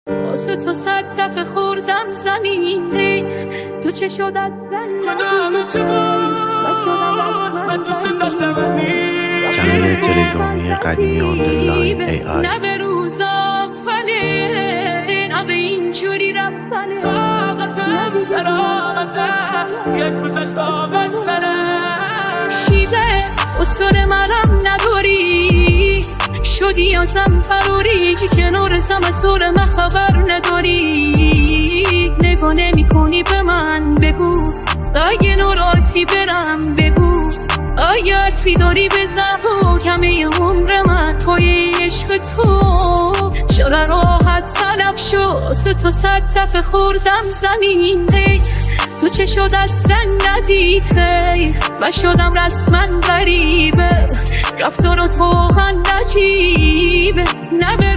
واسه تو صد دفعه خوردم زمین هی تو چه شد از همه چه بود من دوست داشتم چنل تلگرامی قدیمی آندرلاین AI نه به روز آفله نه به اینجوری رفتنه طاقتم سر آمده یک گذشت آمد سرم شیوه اصول مرم نداری شدی ازم فروری که کنارتم از من خبر نداری نگاه نمی کنی به من بگو اگه نوراتی برم بگو آیا حرفی داری بزن رو کمه عمر من پای عشق تو شده راحت تلف شد تو صد دفعه خوردم زمین هی تو چه شد اصلا ندید خیر و شدم رسما غریبه رفتارات واقعا نجیبه نه به